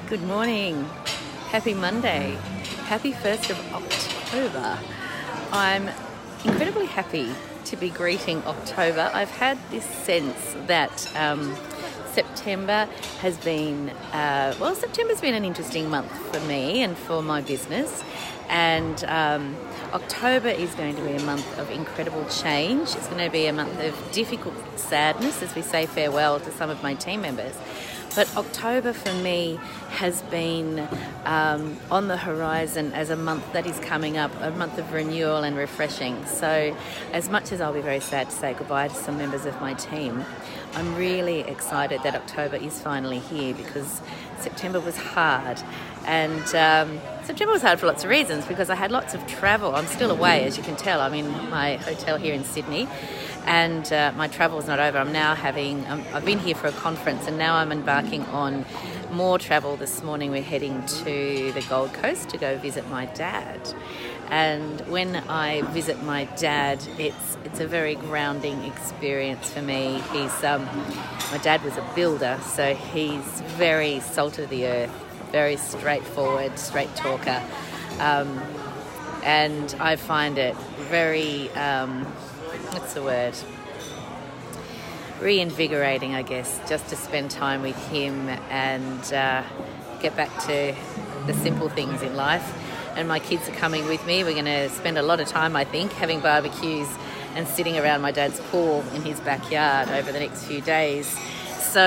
Good morning. Happy Monday. Happy 1st of October. I'm incredibly happy to be greeting October. I've had this sense that September has been, September's been an interesting month for me and for my business. And October is going to be a month of incredible change. It's going to be a month of difficult sadness as we say farewell to some of my team members. But October for me has been on the horizon as a month that is coming up, a month of renewal and refreshing. So as much as I'll be very sad to say goodbye to some members of my team, I'm really excited that October is finally here because September was hard. And September was hard for lots of reasons because I had lots of travel. I'm still away, as you can tell. I'm in my hotel here in Sydney. And my travel's not over. I've been here for a conference and now I'm embarking on more travel. This morning we're heading to the Gold Coast to go visit my dad. And when I visit my dad, it's a very grounding experience for me. My dad was a builder, so he's very salt of the earth, very straightforward, straight talker. And I find it very... reinvigorating, I guess, just to spend time with him and get back to the simple things in life. And my kids are coming with me. We're going to spend a lot of time, I think, having barbecues and sitting around my dad's pool in his backyard over the next few days. So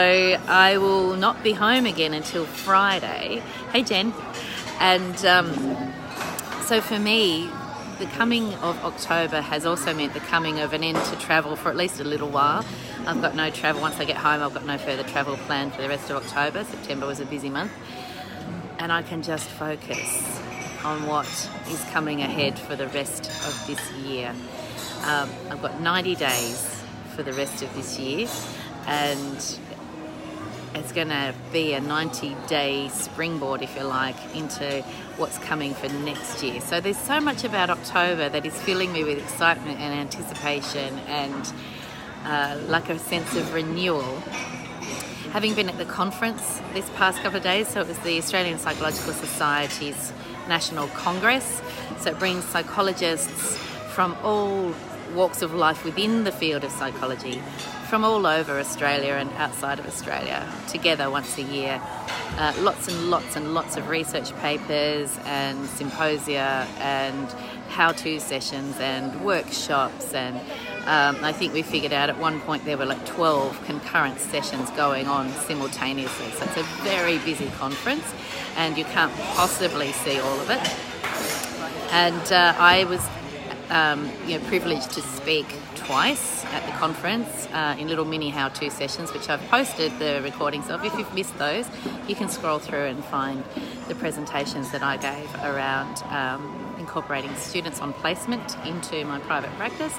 I will not be home again until Friday. Hey, Jen. And so for me, the coming of October has also meant the coming of an end to travel for at least a little while. I've got no travel. Once I get home, I've got no further travel planned for the rest of October. September was a busy month. And I can just focus on what is coming ahead for the rest of this year. I've got 90 days for the rest of this year. And it's going to be a 90-day springboard, if you like, into what's coming for next year. So there's so much about October that is filling me with excitement and anticipation and like a sense of renewal. Having been at the conference this past couple of days, so it was the Australian Psychological Society's National Congress, so it brings psychologists from all walks of life within the field of psychology from all over Australia and outside of Australia together once a year. Lots and lots and lots of research papers and symposia and how-to sessions and workshops, and I think we figured out at one point there were like 12 concurrent sessions going on simultaneously. So it's a very busy conference and you can't possibly see all of it. And I was privileged to speak twice at the conference in little mini how-to sessions, which I've posted the recordings of. If you've missed those, you can scroll through and find the presentations that I gave around incorporating students on placement into my private practice.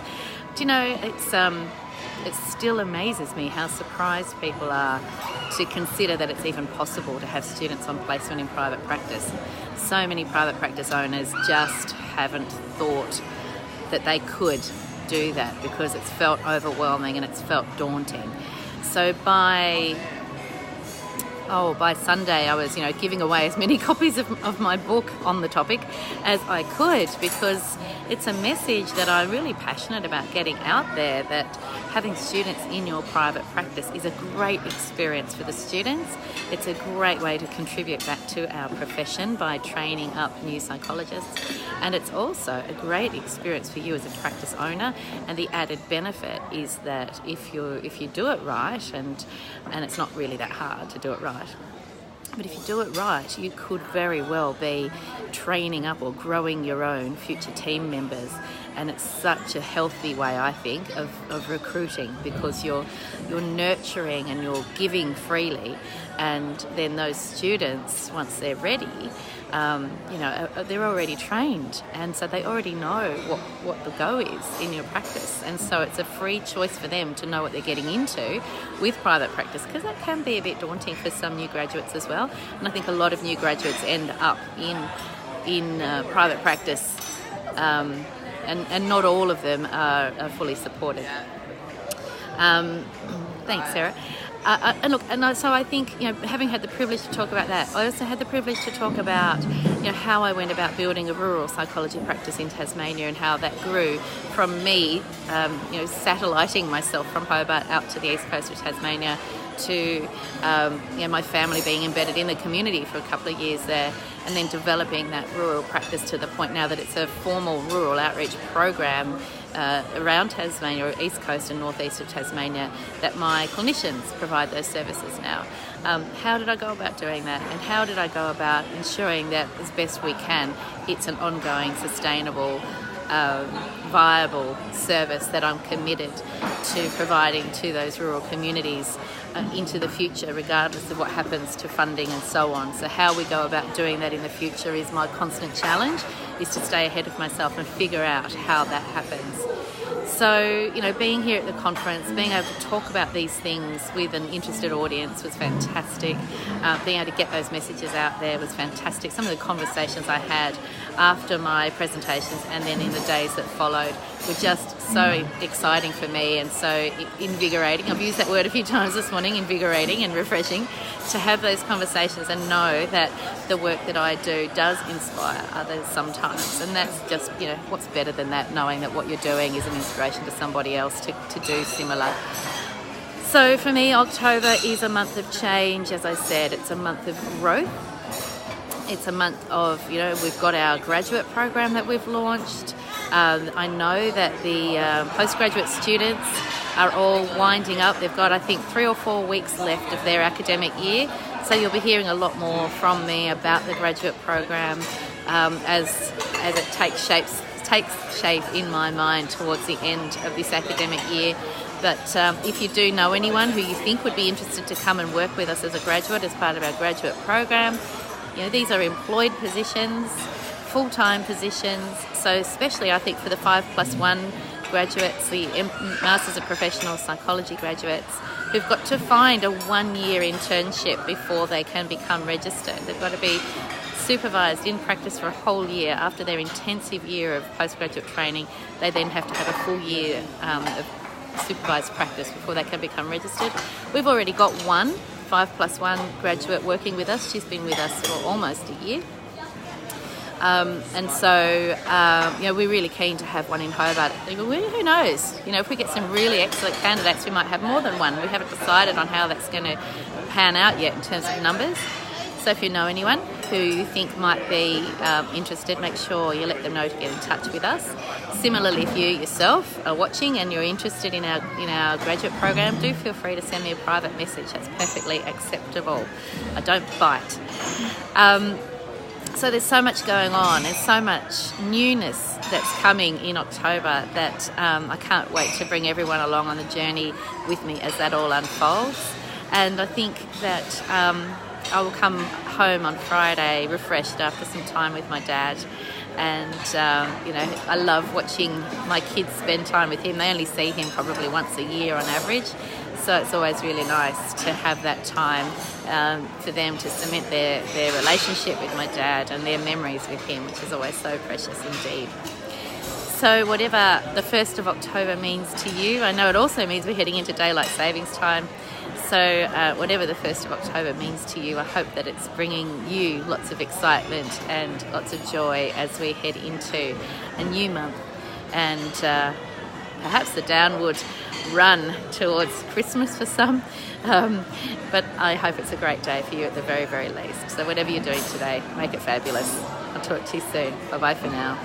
Do you know, it still amazes me how surprised people are to consider that it's even possible to have students on placement in private practice. So many private practice owners just haven't thought that they could do that because it's felt overwhelming and it's felt daunting. So by Sunday I was giving away as many copies of my book on the topic as I could, because it's a message that I'm really passionate about getting out there, that having students in your private practice is a great experience for the students. It's a great way to contribute back to our profession by training up new psychologists, and it's also a great experience for you as a practice owner. And the added benefit is that if you do it right, and it's not really that hard to do it right, but if you do it right, you could very well be training up or growing your own future team members. And it's such a healthy way, I think, of recruiting, because you're nurturing and you're giving freely. And then those students, once they're ready, they're already trained, and so they already know what the go is in your practice. And so it's a free choice for them to know what they're getting into with private practice, because that can be a bit daunting for some new graduates as well. And I think a lot of new graduates end up in private practice, and not all of them are fully supported. Thanks, Sarah. So I think, having had the privilege to talk about that, I also had the privilege to talk about, how I went about building a rural psychology practice in Tasmania and how that grew from me, satelliting myself from Hobart out to the east coast of Tasmania to, my family being embedded in the community for a couple of years there, and then developing that rural practice to the point now that it's a formal rural outreach program around Tasmania, or east coast and northeast of Tasmania, that my clinicians provide those services now. How did I go about doing that, and how did I go about ensuring that as best we can it's an ongoing, sustainable, viable service that I'm committed to providing to those rural communities into the future, regardless of what happens to funding and so on. So how we go about doing that in the future is my constant challenge, is to stay ahead of myself and figure out how that happens. So, being here at the conference, being able to talk about these things with an interested audience was fantastic. Being able to get those messages out there was fantastic. Some of the conversations I had after my presentations and then in the days that followed were just so exciting for me and so invigorating. I've used that word a few times this morning, invigorating and refreshing, to have those conversations and know that the work that I do does inspire others sometimes. And that's just, what's better than that, knowing that what you're doing is an inspiration to somebody else to do similar. So for me, October is a month of change. As I said, it's a month of growth. It's a month of, we've got our graduate program that we've launched. I know that the postgraduate students are all winding up. They've got, I think, 3 or 4 weeks left of their academic year. So you'll be hearing a lot more from me about the graduate program as it takes shape in my mind towards the end of this academic year. But if you do know anyone who you think would be interested to come and work with us as a graduate, as part of our graduate program, these are employed positions, full-time positions. So especially, I think, for the 5+1 graduates, the Masters of Professional Psychology graduates, who've got to find a 1-year internship before they can become registered. They've got to be supervised in practice for a whole year. After their intensive year of postgraduate training, they then have to have a full year of supervised practice before they can become registered. We've already got one 5+1 graduate working with us. She's been with us for almost a year. We're really keen to have one in Hobart. Who knows? If we get some really excellent candidates, we might have more than one. We haven't decided on how that's going to pan out yet in terms of numbers. So if you know anyone who you think might be interested, make sure you let them know to get in touch with us. Similarly, if you yourself are watching and you're interested in our graduate program, do feel free to send me a private message. That's perfectly acceptable. I don't bite. So there's so much going on. There's so much newness that's coming in October that I can't wait to bring everyone along on the journey with me as that all unfolds. And I think that I will come home on Friday refreshed after some time with my dad. And, I love watching my kids spend time with him. They only see him probably once a year on average. So it's always really nice to have that time for them to cement their relationship with my dad and their memories with him, which is always so precious indeed. So whatever the 1st of October means to you, I know it also means we're heading into daylight savings time. So whatever the 1st of October means to you, I hope that it's bringing you lots of excitement and lots of joy as we head into a new month and perhaps the downward run towards Christmas for some. But I hope it's a great day for you at the very, very least. So whatever you're doing today, make it fabulous. I'll talk to you soon. Bye-bye for now.